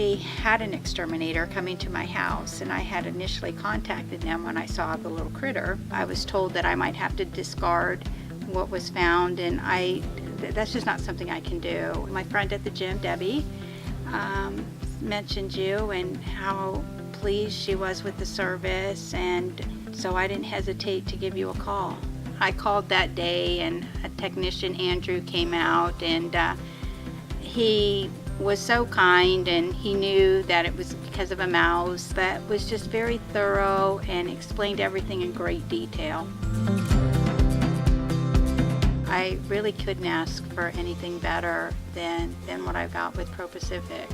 actually had an exterminator coming to my house, and I had initially contacted them when I saw the little critter. I was told that I might have to discard what was found, and that's just not something I can do. My friend at the gym, Debbie, mentioned you and how pleased she was with the service, and so I didn't hesitate to give you a call. I called that day, and a technician, Andrew, came out, and he was so kind, and he knew that it was because of a mouse, but was just very thorough and explained everything in great detail. I really couldn't ask for anything better than what I got with Pro Pacific.